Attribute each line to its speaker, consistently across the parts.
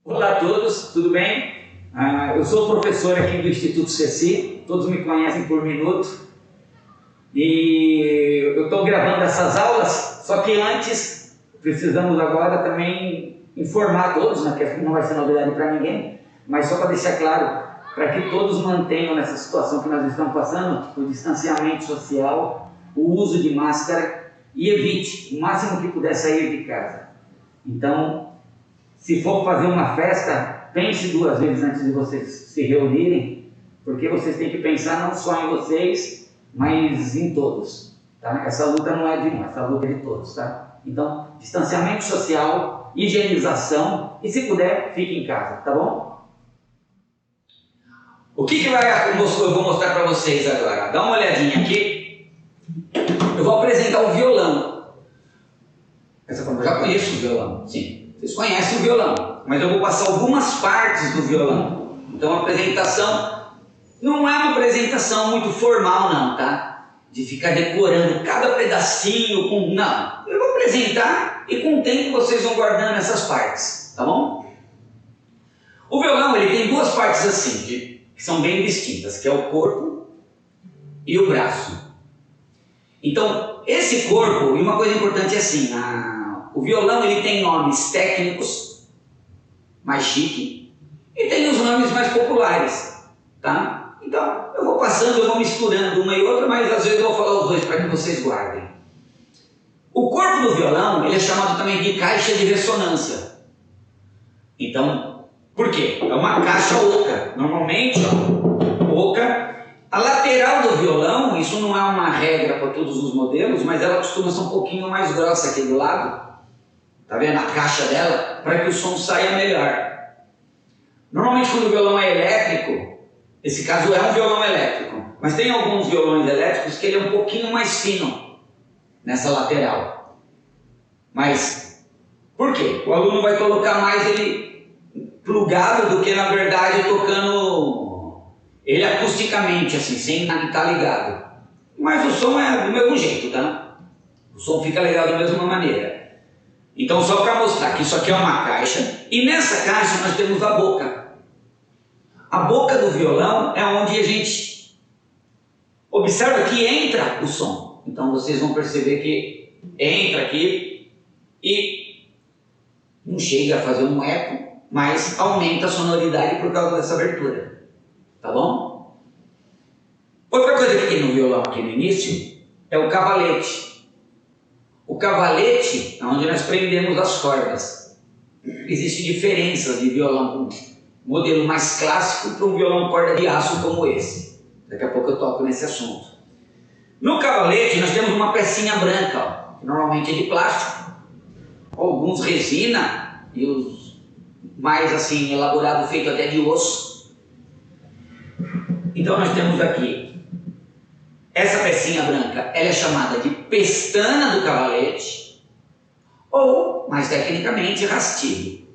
Speaker 1: Olá a todos, tudo bem? Eu sou professor aqui do Instituto CECI, todos me conhecem por Minuto e eu estou gravando essas aulas, só que antes precisamos agora também informar todos, né, que não vai ser novidade para ninguém, mas só para deixar claro, para que todos mantenham nessa situação que nós estamos passando, o distanciamento social, o uso de máscara e evite o máximo que puder sair de casa. Então, se for fazer uma festa, pense duas vezes antes de vocês se reunirem, porque vocês têm que pensar não só em vocês, mas em todos. Tá? Essa luta não é de um, essa luta é de todos. Tá? Então, distanciamento social, higienização e, se puder, fique em casa, tá bom? O que eu vou mostrar para vocês agora? Dá uma olhadinha aqui. Eu vou apresentar o violão. Essa forma, eu já conheço o violão, sim. Vocês conhecem o violão, mas eu vou passar algumas partes do violão. Então a apresentação não é uma apresentação muito formal não, tá? De ficar decorando cada pedacinho com... Não, eu vou apresentar e com o tempo vocês vão guardando essas partes, tá bom? O violão ele tem duas partes assim, que são bem distintas, que é o corpo e o braço. Então esse corpo, e uma coisa importante é assim, o violão ele tem nomes técnicos, mais chique, e tem os nomes mais populares, tá? Então, eu vou passando, eu vou misturando uma e outra, mas às vezes eu vou falar os dois para que vocês guardem. O corpo do violão, ele é chamado também de caixa de ressonância. Então, por quê? É uma caixa oca, normalmente, ó, oca. A lateral do violão, isso não é uma regra para todos os modelos, mas ela costuma ser um pouquinho mais grossa aqui do lado. Tá vendo a caixa dela? Para que o som saia melhor. Normalmente quando o violão é elétrico, esse caso é um violão elétrico, mas tem alguns violões elétricos que ele é um pouquinho mais fino nessa lateral. Mas, por quê? O aluno vai colocar mais ele plugado do que na verdade tocando ele acusticamente, assim, sem estar ligado. Mas o som é do mesmo jeito, tá? O som fica legal da mesma maneira. Então, só para mostrar que isso aqui é uma caixa, e nessa caixa nós temos a boca. A boca do violão é onde a gente observa que entra o som. Então, vocês vão perceber que entra aqui e não chega a fazer um eco, mas aumenta a sonoridade por causa dessa abertura. Tá bom? Outra coisa que tem no violão aqui no início é o cavalete. O cavalete é onde nós prendemos as cordas. Existem diferenças de violão, um modelo mais clássico para um violão corda de aço como esse. Daqui a pouco eu toco nesse assunto. No cavalete nós temos uma pecinha branca, ó, que normalmente é de plástico, alguns resina e os mais assim elaborados feito até de osso. Então nós temos aqui essa pecinha branca, ela é chamada de pestana do cavalete ou, mais tecnicamente, rastilho.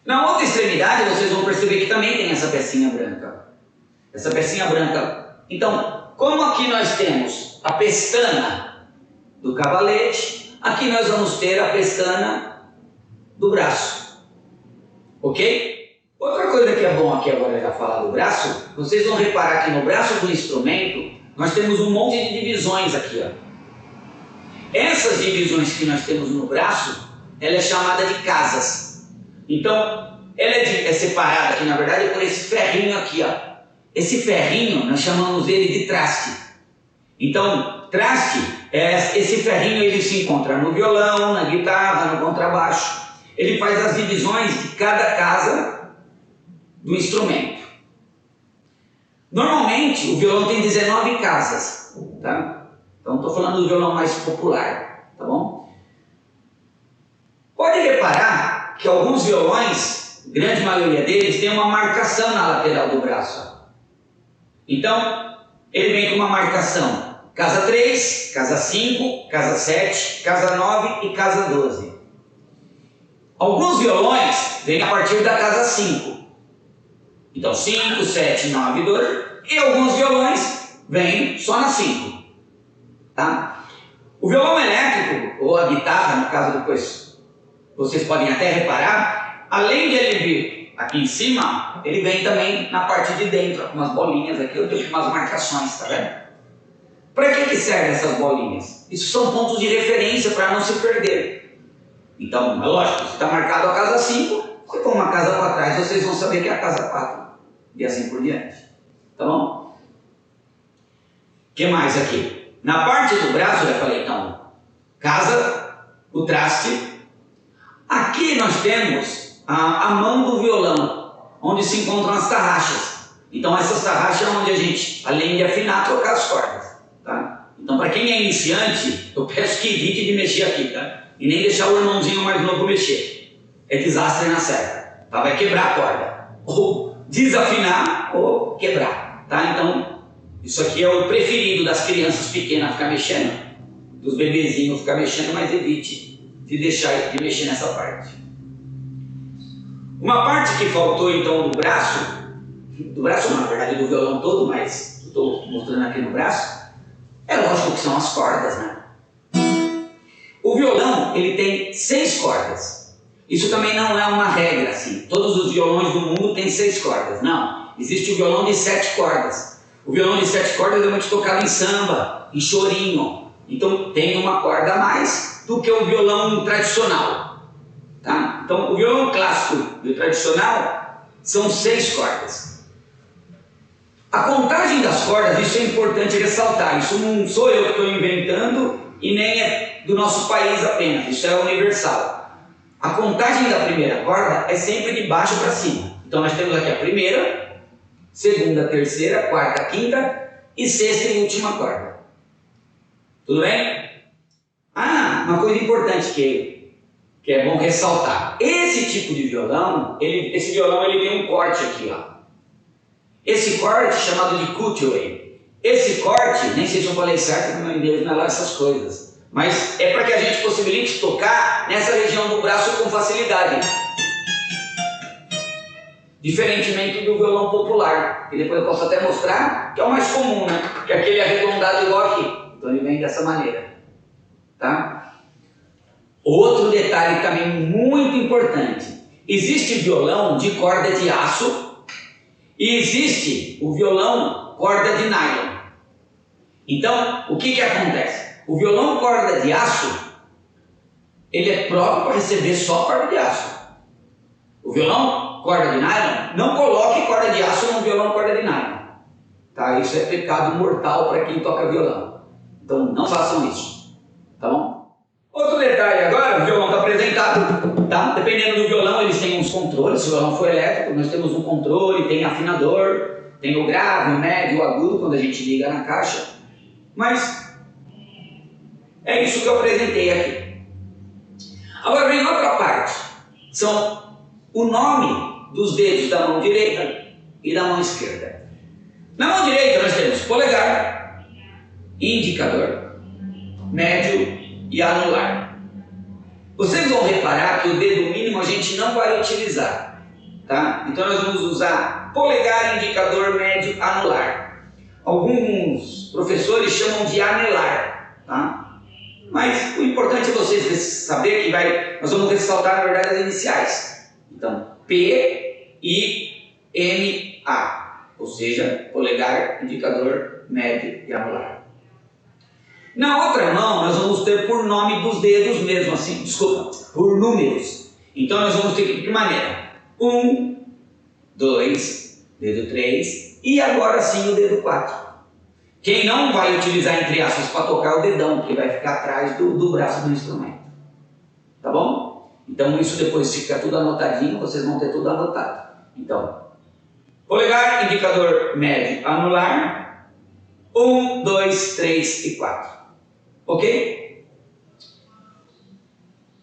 Speaker 1: Na outra extremidade vocês vão perceber que também tem essa pecinha branca. Essa pecinha branca. Então, como aqui nós temos a pestana do cavalete, aqui nós vamos ter a pestana do braço. Ok? Outra coisa que é bom aqui agora já falar do braço, vocês vão reparar que no braço do instrumento nós temos um monte de divisões aqui, ó. Essas divisões que nós temos no braço, ela é chamada de casas. Então, ela é separada aqui, na verdade, por esse ferrinho aqui, ó. Esse ferrinho, nós chamamos ele de traste. Então, traste, esse ferrinho ele se encontra no violão, na guitarra, no contrabaixo. Ele faz as divisões de cada casa do instrumento. Normalmente o violão tem 19 casas, tá? Então estou falando do violão mais popular, tá bom? Pode reparar que alguns violões, grande maioria deles, tem uma marcação na lateral do braço. Então ele vem com uma marcação casa 3, casa 5, casa 7, casa 9 e casa 12. Alguns violões vêm a partir da casa 5. Então 5, 7, 9, 12, e alguns violões vêm só na 5. Tá? O violão elétrico, ou a guitarra, no caso depois, vocês podem até reparar, além de ele vir aqui em cima, ele vem também na parte de dentro, com umas bolinhas aqui, eu tenho umas marcações, tá vendo? Para que servem essas bolinhas? Isso são pontos de referência para não se perder. Então, é lógico, se está marcado a casa 5, se for uma casa para trás, vocês vão saber que é a casa 4. E assim por diante. Tá bom? O que mais aqui? Na parte do braço, eu já falei, então, casa, o traste. Aqui nós temos a mão do violão, onde se encontram as tarraxas. Então essas tarraxas é onde a gente, além de afinar, trocar as cordas. Tá? Então para quem é iniciante, eu peço que evite de mexer aqui, tá? E nem deixar o irmãozinho mais novo mexer. É desastre na certa. Tá? Vai quebrar a corda. Ou desafinar ou quebrar. Tá? Então, isso aqui é o preferido das crianças pequenas ficar mexendo, dos bebezinhos ficar mexendo, mas evite de deixar de mexer nessa parte. Uma parte que faltou então do braço não, na verdade do violão todo, mas estou mostrando aqui no braço, é lógico que são as cordas, né? O violão, ele tem 6 cordas. Isso também não é uma regra, assim. Todos os violões do mundo têm 6 cordas. Não. Existe o violão de 7 cordas. O violão de 7 cordas é muito tocado em samba, em chorinho. Então tem uma corda a mais do que o violão tradicional. Tá? Então o violão clássico e o tradicional são 6 cordas. A contagem das cordas, isso é importante ressaltar. Isso não sou eu que estou inventando e nem é do nosso país apenas. Isso é universal. A contagem da primeira corda é sempre de baixo para cima. Então nós temos aqui a primeira, segunda, terceira, quarta, quinta e sexta e última corda. Tudo bem? Ah, uma coisa importante que é bom ressaltar. Esse tipo de violão, esse violão ele tem um corte aqui, ó. Esse corte chamado de cutaway. Esse corte, nem sei se eu falei certo, porque meu inglês não é lá essas coisas. Mas é para que a gente possibilite tocar nessa região do braço com facilidade. Diferentemente do violão popular, que depois eu posso até mostrar, que é o mais comum, né? Que é aquele arredondado igual aqui. Então ele vem dessa maneira. Tá? Outro detalhe também muito importante. Existe violão de corda de aço e existe o violão corda de nylon. Então, o que acontece? O violão corda de aço, ele é próprio para receber só corda de aço. O violão corda de nylon, não coloque corda de aço no violão corda de nylon. Tá? Isso é pecado mortal para quem toca violão. Então, não façam isso. Tá bom? Outro detalhe agora, o violão está apresentado. Tá? Dependendo do violão, eles têm uns controles. Se o violão for elétrico, nós temos um controle, tem afinador, tem o grave, o médio, o agudo, quando a gente liga na caixa. Mas é isso que eu apresentei aqui. Agora vem outra parte. São o nome dos dedos da mão direita e da mão esquerda. Na mão direita nós temos polegar, indicador, médio e anular. Vocês vão reparar que o dedo mínimo a gente não vai utilizar. Tá? Então nós vamos usar polegar, indicador, médio, anular. Alguns professores chamam de anelar, tá? Mas o importante é vocês saber que nós vamos ressaltar, na verdade, as iniciais. Então, P, I, M, A. Ou seja, polegar, indicador, médio e anular. Na outra mão, nós vamos ter por nome dos dedos mesmo, assim, desculpa, por números. Então nós vamos ter que, de que maneira? 1, 2, dedo 3 e agora sim o dedo 4. Quem não vai utilizar entre aspas para tocar o dedão, que vai ficar atrás do braço do instrumento. Tá bom? Então isso depois fica tudo anotadinho, vocês vão ter tudo anotado. Então, polegar, indicador, médio, anular, 1, 2, 3 e 4. Ok?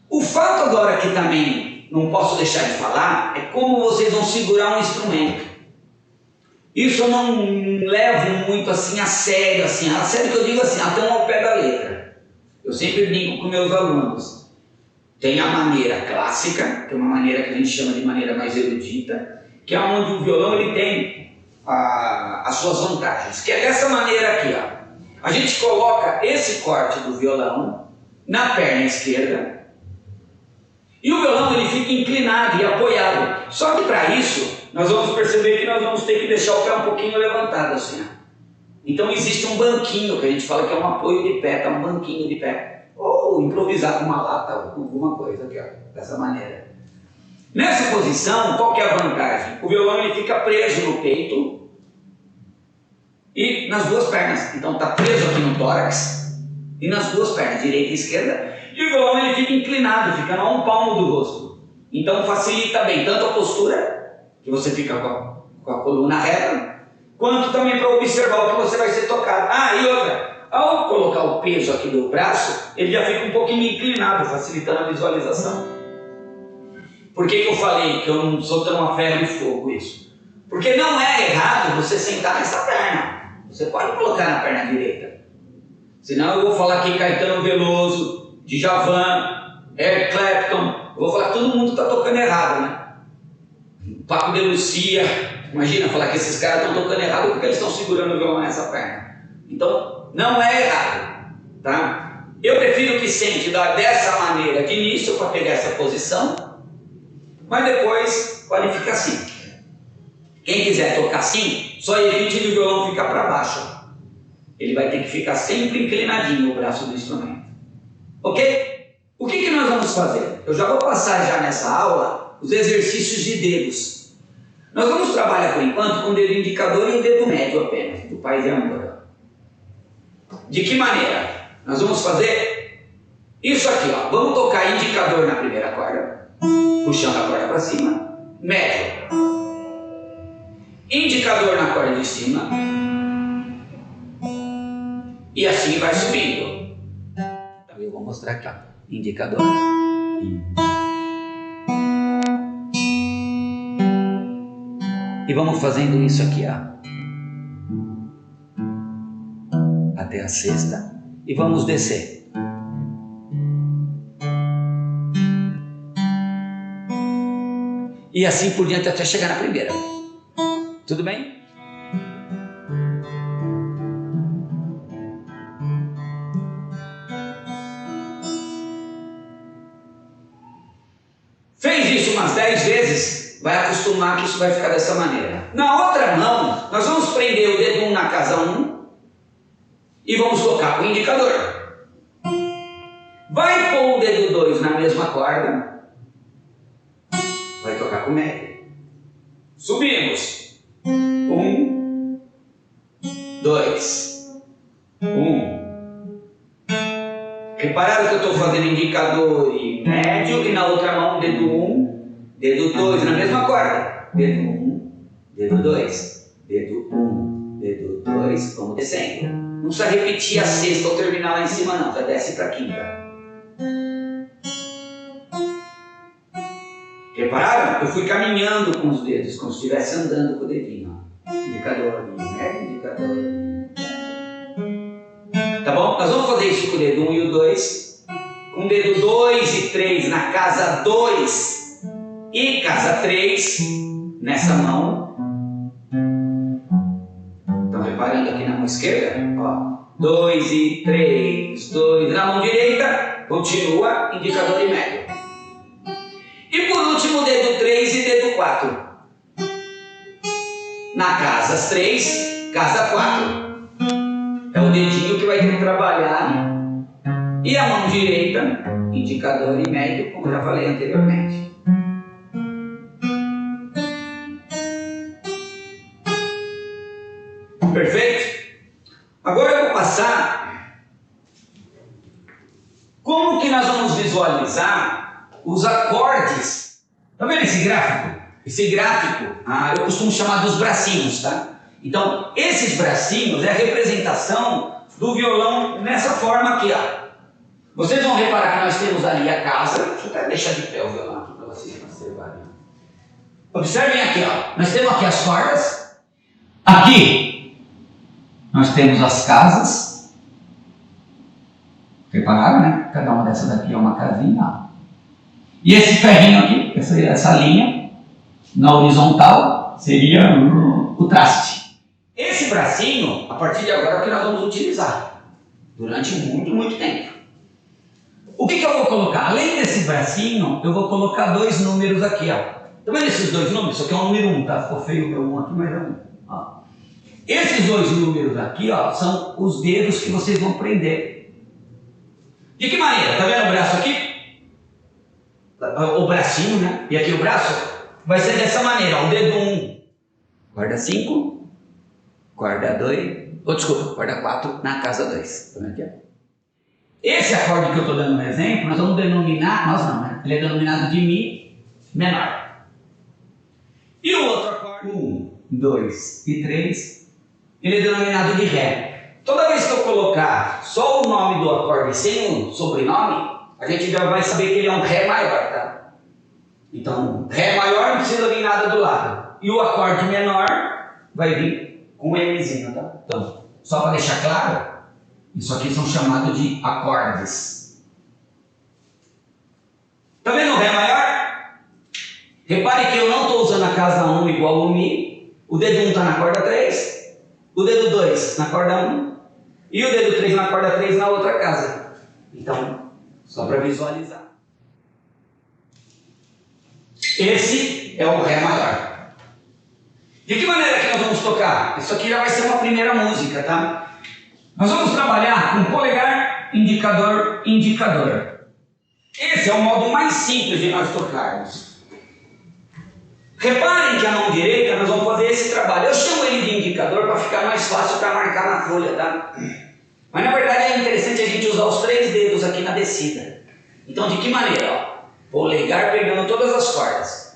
Speaker 1: O fato agora que também não posso deixar de falar é como vocês vão segurar um instrumento. Isso eu não levo muito assim a sério que eu digo assim, até ao pé da letra. Eu sempre brinco com meus alunos. Tem a maneira clássica, que é uma maneira que a gente chama de maneira mais erudita, que é onde o violão ele tem as suas vantagens, que é dessa maneira aqui, ó. A gente coloca esse corte do violão na perna esquerda E o violão ele fica inclinado e apoiado. Só que para isso, nós vamos perceber que nós vamos ter que deixar o pé um pouquinho levantado assim. Ó. Então existe um banquinho, que a gente fala que é um apoio de pé, tá? Um banquinho de pé. Ou improvisar com uma lata, ou com alguma coisa aqui, ó, dessa maneira. Nessa posição, qual que é a vantagem? O violão ele fica preso no peito e nas duas pernas. Então está preso aqui no tórax e nas duas pernas, direita e esquerda. E o violão ele fica inclinado, fica a um palmo do rosto. Então facilita bem tanto a postura, que você fica com a coluna reta, quanto também para observar o que você vai ser tocado. Ah, e outra, ao colocar o peso aqui do braço, ele já fica um pouquinho inclinado, facilitando a visualização. Por que eu falei que eu não sou tão a ferro e fogo isso? Porque não é errado você sentar nessa perna. Você pode colocar na perna direita. Senão eu vou falar aqui Caetano Veloso, Djavan, Eric Clapton. Eu vou falar que todo mundo está tocando errado, né? Paco de Lucia. Imagina falar que esses caras estão tocando errado porque eles estão segurando o violão nessa perna. Então, não é errado, tá? Eu prefiro que sente dessa maneira de início para pegar essa posição, mas depois pode ficar assim. Quem quiser tocar assim, só evite de o violão ficar para baixo. Ele vai ter que ficar sempre inclinadinho o braço do instrumento. Ok? O que nós vamos fazer? Eu já vou passar já nessa aula os exercícios de dedos. Nós vamos trabalhar por enquanto com o dedo indicador e o dedo médio apenas, do pai e amor. De que maneira? Nós vamos fazer isso aqui, ó. Vamos tocar indicador na primeira corda, puxando a corda para cima, médio. Indicador na corda de cima. E assim vai subindo. Eu vou mostrar aqui, ó. Indicador. E vamos fazendo isso aqui, ó. Até a sexta. E vamos descer. E assim por diante até chegar na primeira. Tudo bem? Fez isso umas 10 vezes, vai acostumar que isso vai ficar dessa maneira. Na outra mão, nós vamos prender o dedo 1 na casa 1 e vamos tocar com o indicador. Vai pôr o dedo 2 na mesma corda, vai tocar com o médio. Subimos. 1, 2, 1. Repararam que eu estou fazendo indicador e médio e na outra mão dedo 1, dedo 2 na mesma corda. Dedo 1, dedo 2, dedo 1, dedo 2, vamos descendo. Não precisa repetir a sexta ou terminar lá em cima não, já desce para a quinta. Repararam? Eu fui caminhando com os dedos, como se estivesse andando com o dedinho. Indicador, médio, indicador. Tá bom? Nós vamos fazer isso com o dedo 1 e o 2. Com o dedo 2 e 3 na casa 2 e casa 3 nessa mão. Estão reparando aqui na mão esquerda? Ó, 2 e 3, 2 na mão direita. Continua, indicador e médio. E por último, dedo 3 e dedo 4. Na casa 3, casa 4. É o dedinho que vai ter que trabalhar. E a mão direita, indicador e médio, como já falei anteriormente. Perfeito? Agora eu vou passar como que nós vamos visualizar os acordes. Tá vendo esse gráfico? Esse gráfico, eu costumo chamar dos bracinhos, tá? Então, esses bracinhos é a representação do violão nessa forma aqui, ó. Vocês vão reparar que nós temos ali a casa. Deixa eu até deixar de pé o violão aqui para vocês observarem. Observem aqui, ó. Nós temos aqui as cordas. Aqui, nós temos as casas. Repararam, né? Cada uma dessas aqui é uma casinha, ó. E esse ferrinho aqui, essa linha, na horizontal, seria o traste. Esse bracinho, a partir de agora, é o que nós vamos utilizar durante muito, muito tempo. O que eu vou colocar? Além desse bracinho, eu vou colocar dois números aqui, ó. Tá vendo esses dois números? Isso aqui é o número 1, tá? Ficou feio o meu 1 aqui, mas é 1. Ó. Esses dois números aqui, ó, são os dedos que vocês vão prender. De que maneira? Tá vendo o braço aqui? O bracinho, né? E aqui o braço vai ser dessa maneira, ó. O dedo 1, corda 5, corda 2, desculpa, corda 4 na casa 2. Tá vendo aqui, ó? Esse acorde que eu estou dando um exemplo, nós vamos denominar, nós não, né? Ele é denominado de Mi menor. E o outro acorde, 1, 2 e 3, ele é denominado de Ré. Toda vez que eu colocar só o nome do acorde sem o sobrenome, a gente já vai saber que ele é um Ré maior, tá? Então, Ré maior não precisa vir nada do lado. E o acorde menor vai vir com um Mzinho, tá? Então, só para deixar claro, isso aqui são chamados de acordes. Tá vendo o Ré maior? Repare que eu não estou usando a casa 1 igual ao Mi. O dedo 1 está na corda 3, o dedo 2 na corda 1 e o dedo 3 na corda 3 na outra casa. Então, só para visualizar. Esse é o Ré maior. De que maneira que nós vamos tocar? Isso aqui já vai ser uma primeira música, tá? Nós vamos trabalhar com polegar, indicador, indicador. Esse é o modo mais simples de nós tocarmos. Reparem que a mão direita nós vamos fazer esse trabalho. Eu chamo ele de indicador para ficar mais fácil para marcar na folha, tá? Mas na verdade é interessante a gente usar os 3 dedos aqui na descida. Então de que maneira? Ó, polegar pegando todas as cordas.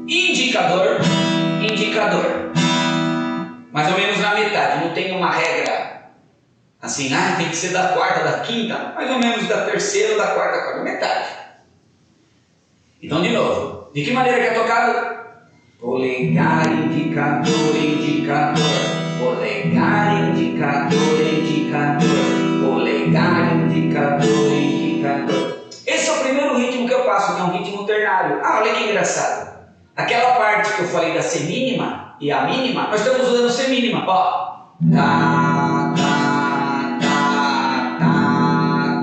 Speaker 1: Indicador, indicador. Mais ou menos na metade, não tem uma regra assim, tem que ser da quarta, da quinta, mais ou menos da terceira ou da quarta corda, metade. Então, de novo, de que maneira que é tocado? Polegar, indicador, indicador, polegar, indicador, indicador, polegar, indicador, indicador. Esse é o primeiro ritmo que eu passo, que é um ritmo ternário. Olha que engraçado. Aquela parte que eu falei da semínima e a mínima, nós estamos usando semínima, ó. Tá, tá, tá, tá, tá,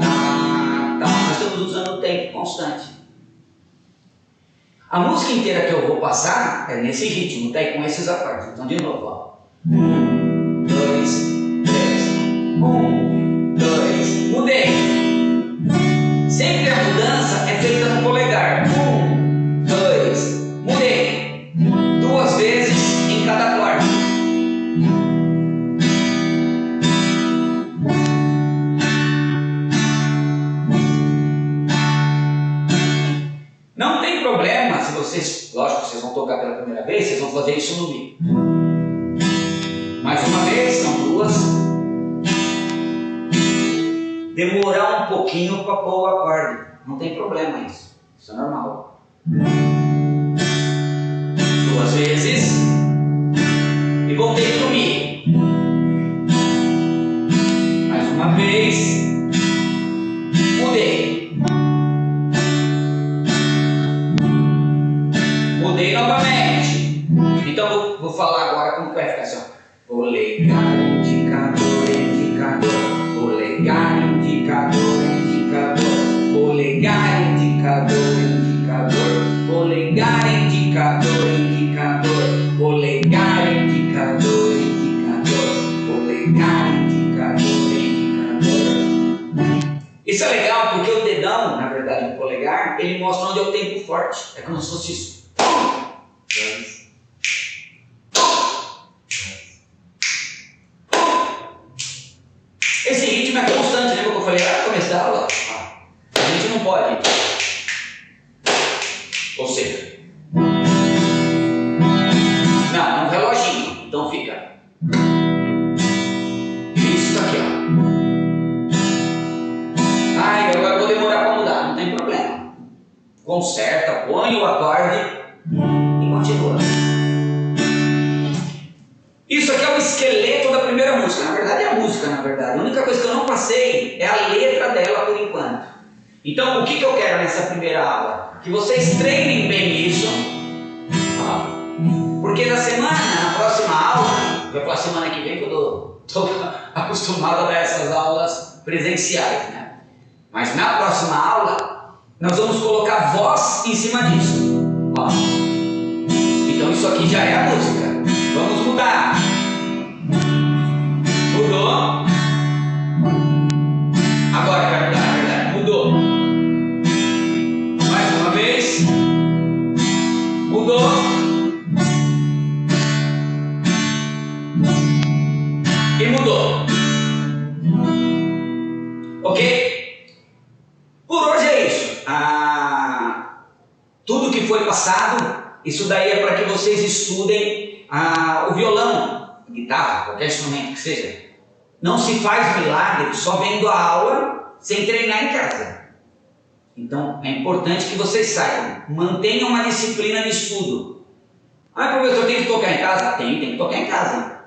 Speaker 1: tá. Nós estamos usando o tempo constante. A música inteira que eu vou passar é nesse ritmo, tá? E com esses acordes. Então, de novo, ó. 1, 2, 3. 1, 2, mudei. Sempre a mudança é feita no polegar. 1, 2, mudei. 2 vezes em cada corda. Não tem problema se vocês, lógico, vocês vão tocar pela primeira vez, vocês vão fazer isso no Mi. Mais uma vez, são 2. Demorar um pouquinho para pôr o acorde. Não tem problema isso. Isso é normal. 2 vezes. E voltei para o Mi. Mais uma vez. Mudei. Mudei novamente. Então vou falar agora como vai ficar assim, ó. Polegar, indicador, indicador. Polegar, indicador, indicador. Polegar, indicador, indicador. Polegar, indicador, indicador. Polegar, indicador, indicador. Polegar, indicador, indicador. Isso é legal porque o dedão, na verdade, o polegar, ele mostra onde é o tempo forte. É como se fosse isso. Esse ritmo é constante, lembra que eu falei lá no começo da aula? A gente não pode. Ou seja, não, é um reloginho. Então fica. Isso aqui, ó. Ai, agora eu vou demorar para mudar, não tem problema. Conserta, põe o acorde e continua. Isso aqui é o esqueleto da primeira música. Na verdade é a música, na verdade. A única coisa que eu não passei é a letra dela por enquanto. Então o que eu quero nessa primeira aula? Que vocês treinem bem isso. Porque na próxima aula, vai para a semana que vem que eu estou acostumado a dar essas aulas presenciais, né? Mas na próxima aula, nós vamos colocar voz em cima disso. Ó. Então isso aqui já é a música. Vamos mudar. Mudou. Agora vai mudar, na verdade. Mudou. Mais uma vez. Mudou. E mudou. Ok? Por hoje é isso. Tudo que foi passado, isso daí é para que vocês estudem o violão, a guitarra, qualquer instrumento que seja. Não se faz milagre só vendo a aula sem treinar em casa. Então é importante que vocês saibam, mantenham uma disciplina de estudo. Professor, tem que tocar em casa? Tem que tocar em casa.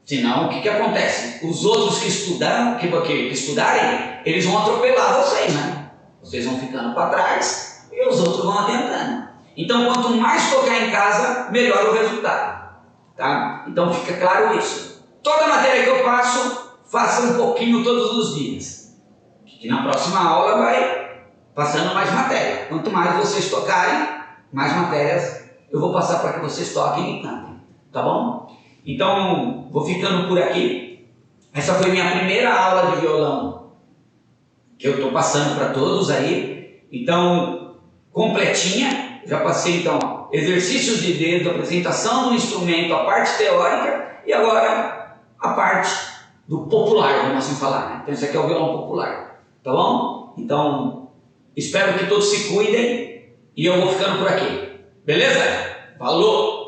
Speaker 1: Senão, o que acontece? Os outros que estudaram, que estudarem, eles vão atropelar vocês, né? Vocês vão ficando para trás e os outros vão adiantando. Então, quanto mais tocar em casa, melhor o resultado. Tá? Então, fica claro isso. Toda matéria que eu passo, faça um pouquinho todos os dias. Que na próxima aula vai passando mais matéria. Quanto mais vocês tocarem, mais matérias eu vou passar para que vocês toquem e cantem. Tá bom? Então, vou ficando por aqui. Essa foi minha primeira aula de violão que eu estou passando para todos aí. Então, completinha. Já passei, então, exercícios de dedo, apresentação do instrumento, a parte teórica e agora a parte do popular, vamos assim falar, né? Então, esse aqui é o violão popular. Tá bom? Então, espero que todos se cuidem e eu vou ficando por aqui. Beleza? Falou!